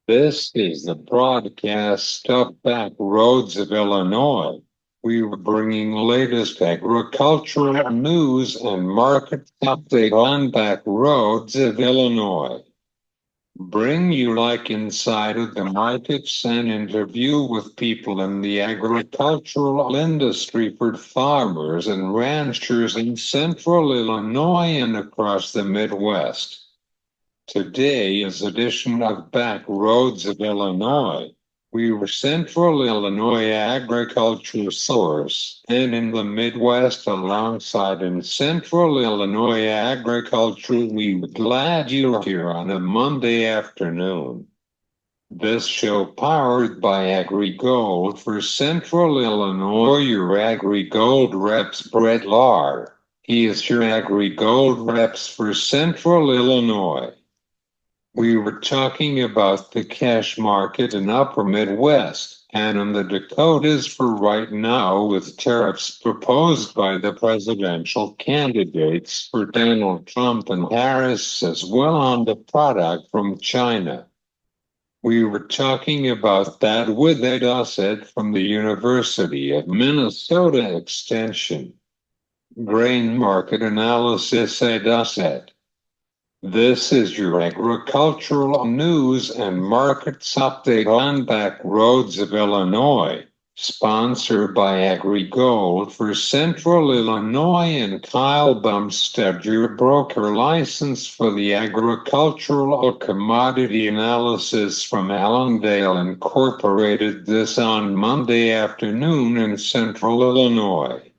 This is the broadcast of Back Roads of Illinois. We are bringing latest agricultural news and market update on Back Roads of Illinois. Bring you like inside of the markets and interview with people in the agricultural industry for farmers and ranchers in central Illinois and across the Midwest. Today's edition of Back Roads of Illinois. We were Central Illinois agriculture source, and in the Midwest alongside in Central Illinois agriculture, we were glad you're here on a Monday afternoon. This show powered by AgriGold for Central Illinois, your AgriGold reps Brett Lahr. He is your AgriGold reps for Central Illinois. We were talking about the cash market in upper Midwest and in the Dakotas for right now with tariffs proposed by the presidential candidates for Donald Trump and Harris as well on the product from China. We were talking about that with Ed Usset from the University of Minnesota Extension. Grain market analysis Ed Usset. This is your agricultural news and markets update on Back Roads of Illinois, sponsored by AgriGold for Central Illinois and Kyle Bumsted, your broker license for the agricultural commodity analysis from Allendale Incorporated this on Monday afternoon in Central Illinois.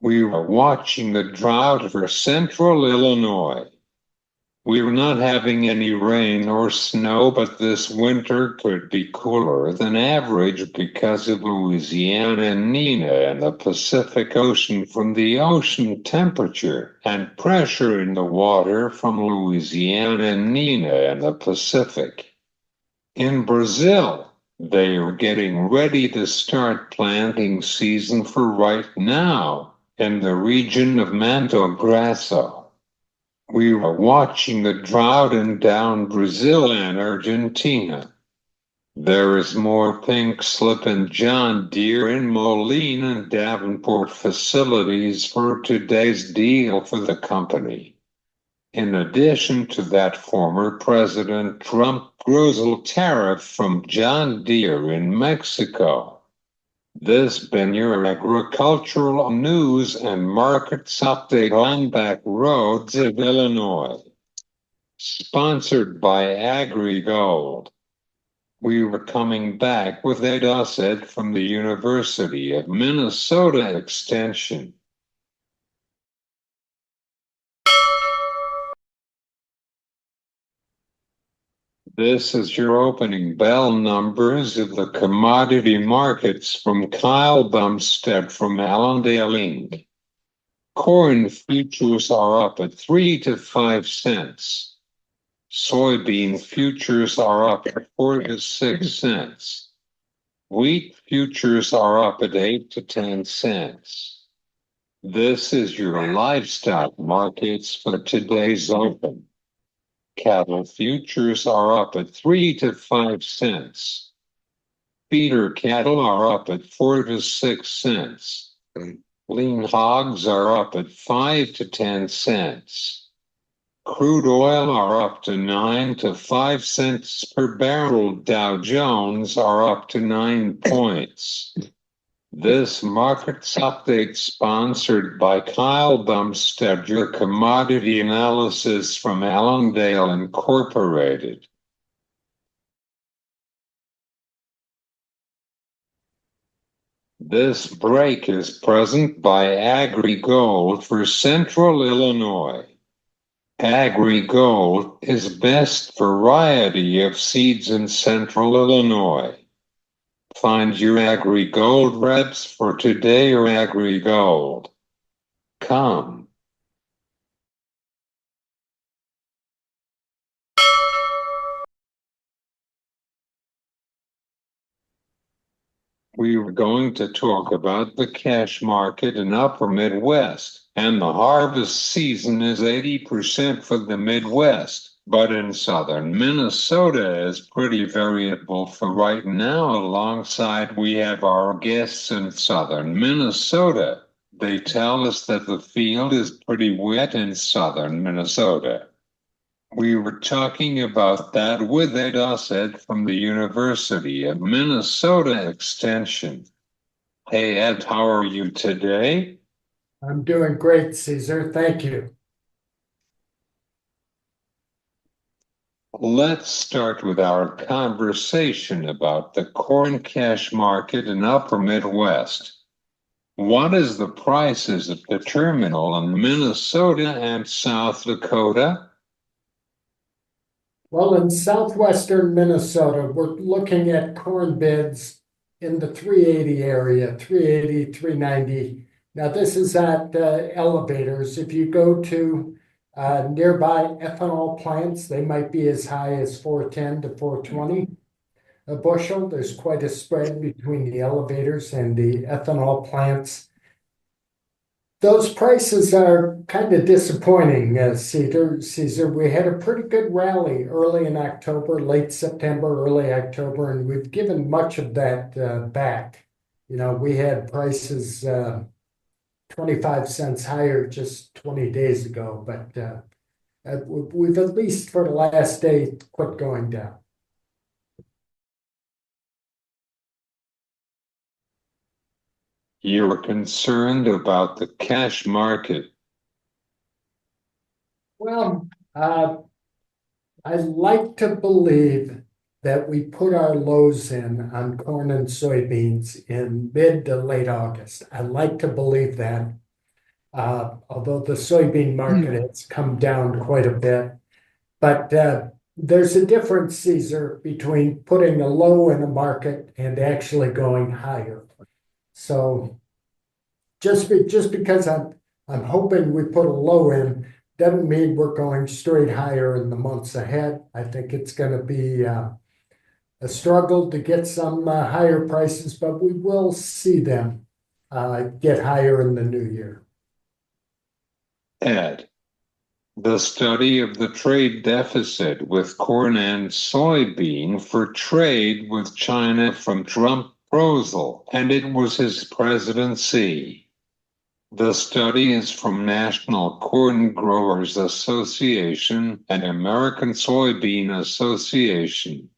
We are watching the drought for Central Illinois. We're not having any rain or snow, but this winter could be cooler than average because of Louisiana and Nina and the Pacific Ocean from the ocean temperature and pressure in the water from Louisiana and Nina and the Pacific. In Brazil, they are getting ready to start planting season for right now in the region of Mato Grosso. We are watching the drought in down Brazil and Argentina. There is more pink slip in John Deere in Moline and Davenport facilities for today's deal for the company. In addition to that, former President Trump grows tariff from John Deere in Mexico. This been your agricultural news and markets update on Back Roads of Illinois. Sponsored by AgriGold. We were coming back with Ed Usset from the University of Minnesota Extension. This is your opening bell numbers of the commodity markets from Kyle Bumsted from Allendale Inc. Corn futures are up at 3 to 5 cents. Soybean futures are up at 4 to 6 cents. Wheat futures are up at 8 to 10 cents. This is your livestock markets for today's open. Cattle futures are up at 3 to 5 cents. Feeder cattle are up at 4 to 6 cents. Lean hogs are up at 5 to 10 cents. Crude oil are up to 9 to 5 cents per barrel. Dow Jones are up to 9 points. This markets update sponsored by Kyle Bumsted, your commodity analysis from Allendale Incorporated. This break is present by AgriGold for Central Illinois. AgriGold is best variety of seeds in Central Illinois. Find your AgriGold reps for today or AgriGold. Come. We were going to talk about the cash market in upper Midwest, and the harvest season is 80% for the Midwest But in southern Minnesota is pretty variable for right now. Alongside, we have our guests in southern Minnesota. They tell us that the field is pretty wet in southern Minnesota. We were talking about that with Ed Usset from the University of Minnesota Extension. Hey Ed, how are you today? I'm doing great, Caesar. Thank you. Let's start with our conversation about the corn cash market in Upper Midwest. What is the prices at the terminal in Minnesota and South Dakota? Well, in southwestern Minnesota, we're looking at corn bids in the 380 area, 380, 390. Now, this is at elevators. If you go to nearby ethanol plants, they might be as high as 410 to 420 a bushel. There's quite a spread between the elevators and the ethanol plants. Those prices are kind of disappointing, Caesar. We had a pretty good rally early in October, late September, early October, and we've given much of that back. You know, we had prices 25 cents higher just 20 days ago, but we've at least for the last day quit going down. You were concerned about the cash market. Well, I like to believe that we put our lows in on corn and soybeans in mid to late August. I like to believe that, although the soybean market has come down quite a bit. But there's a difference, Caesar, between putting a low in a market and actually going higher. So just because I'm hoping we put a low in doesn't mean we're going straight higher in the months ahead. I think it's going to be a struggle to get some higher prices, but we will see them get higher in the new year. Ed, the study of the trade deficit with corn and soybean for trade with China from Trump proposal, and it was his presidency. The study is from National Corn Growers Association and American Soybean Association.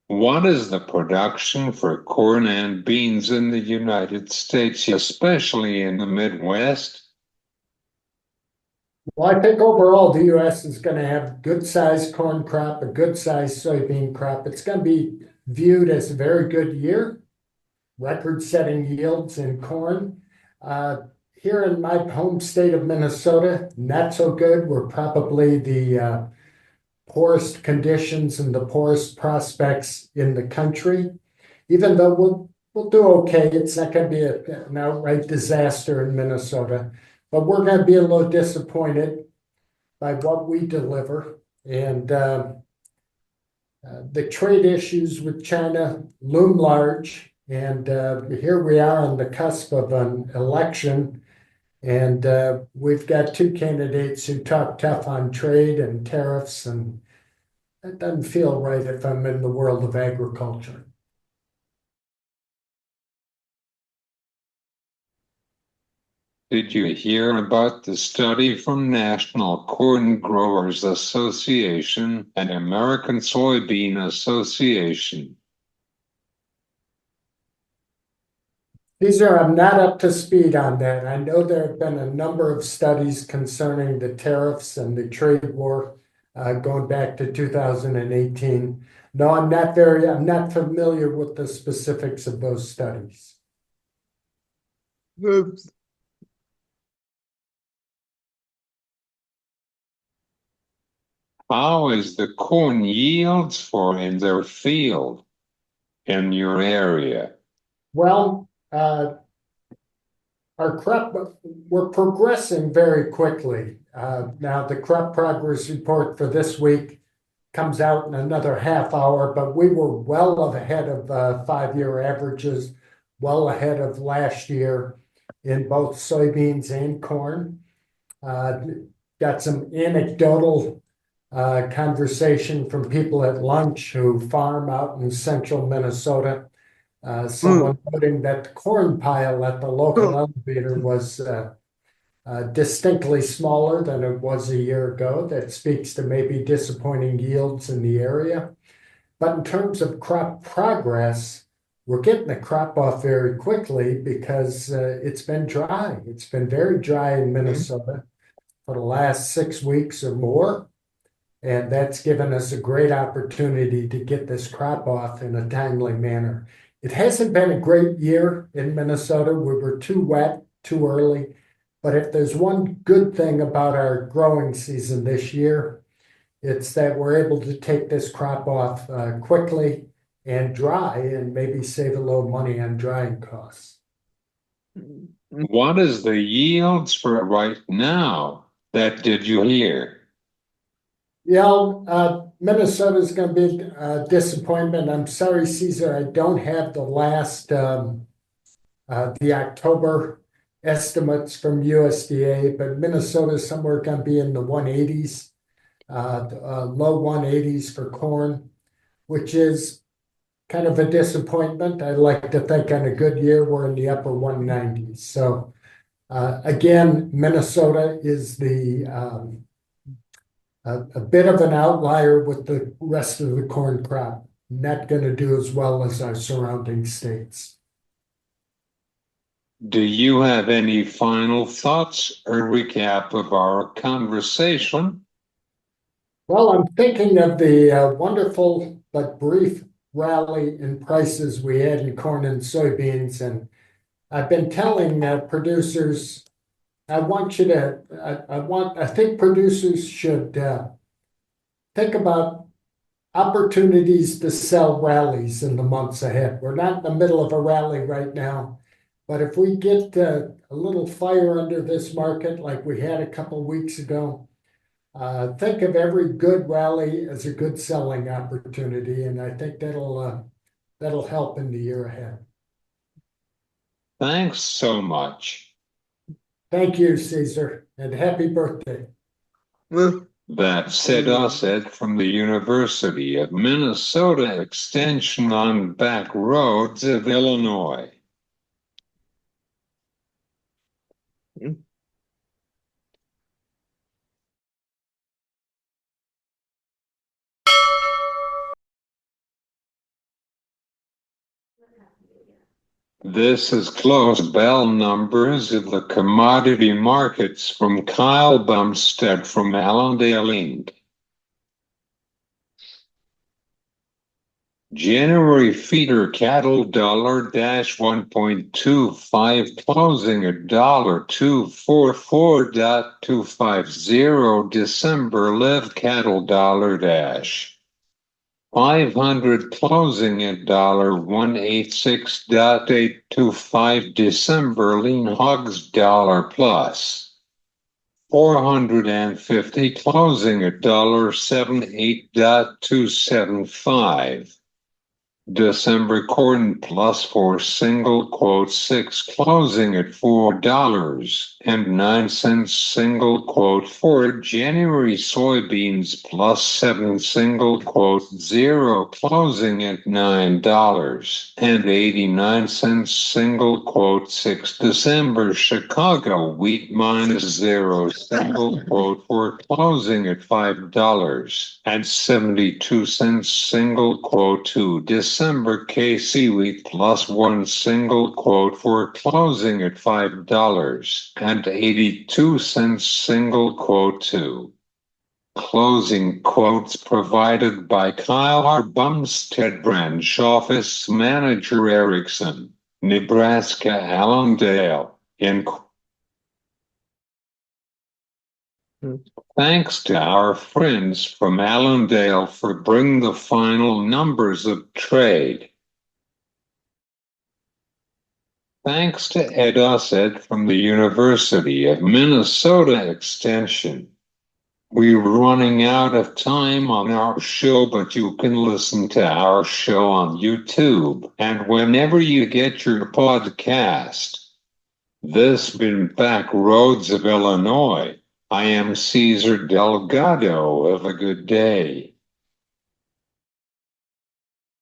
What is the production for corn and beans in the United States, especially in the Midwest? Well, I think overall the U.S. is going to have good sized corn crop, a good sized soybean crop. It's going to be viewed as a very good year, record setting yields in corn. Here in my home state of Minnesota, not so good. We're probably the poorest conditions and the poorest prospects in the country. Even though we'll do okay, it's not going to be an outright disaster in Minnesota, but we're going to be a little disappointed by what we deliver. And the trade issues with China loom large. And here we are on the cusp of an election. And we've got two candidates who talk tough on trade and tariffs, and that doesn't feel right if I'm in the world of agriculture. Did you hear about the study from National Corn Growers Association and American Soybean Association? I'm not up to speed on that. I know there have been a number of studies concerning the tariffs and the trade war going back to 2018. No, I'm not familiar with the specifics of those studies. How is the corn yields for in their field in your area? Well, our crop, we're progressing very quickly. Now, the crop progress report for this week comes out in another half hour, but we were well ahead of 5-year averages, well ahead of last year in both soybeans and corn. Got some anecdotal conversation from people at lunch who farm out in central Minnesota. Someone noting that the corn pile at the local elevator was distinctly smaller than it was a year ago. That speaks to maybe disappointing yields in the area. But in terms of crop progress, we're getting the crop off very quickly because it's been dry. It's been very dry in Minnesota for the last 6 weeks or more. And that's given us a great opportunity to get this crop off in a timely manner. It hasn't been a great year in Minnesota. We were too wet, too early. But if there's one good thing about our growing season this year, it's that we're able to take this crop off quickly and dry and maybe save a little money on drying costs. What is the yields for right now? That did you hear? Yeah, Minnesota's going to be a disappointment. I'm sorry, Caesar, I don't have the last, the October estimates from USDA, but Minnesota's somewhere going to be in the 180s, low 180s for corn, which is kind of a disappointment. I like to think on a good year, we're in the upper 190s. So again, Minnesota is a bit of an outlier with the rest of the corn crop. Not going to do as well as our surrounding states. Do you have any final thoughts or recap of our conversation? Well, I'm thinking of the wonderful but brief rally in prices we had in corn and soybeans, and I've been telling producers, I think producers should think about opportunities to sell rallies in the months ahead. We're not in the middle of a rally right now, but if we get a little fire under this market like we had a couple weeks ago, think of every good rally as a good selling opportunity, and I think that'll help in the year ahead. Thanks so much. Thank you, Caesar, and happy birthday. That's usset from the University of Minnesota Extension on back roads of Illinois. This is close bell numbers of the commodity markets from Kyle Bumsted from Allendale Inc. January feeder cattle $1.25 closing at $244.250. December live cattle $500 closing at $186.825. December lean hogs $+ 450 closing at $78.275. December corn +4 single quote 6 closing at $4.09 single quote 4. January soybeans +7 single quote 0 closing at $9.89 single quote 6. December Chicago wheat -0 single quote 4 closing at $5.72 single quote 2. December KC wheat +1 single quote 4 closing at $5.82 single quote 2. Closing quotes provided by Kyle R. Bumsted Branch Office Manager Erickson, Nebraska Allendale Inc. Thanks to our friends from Allendale for bringing the final numbers of trade. Thanks to Ed Usset from the University of Minnesota Extension. We're running out of time on our show, but you can listen to our show on YouTube and whenever you get your podcast. This has been Back Roads of Illinois. I am Caesar Delgado. Have a good day.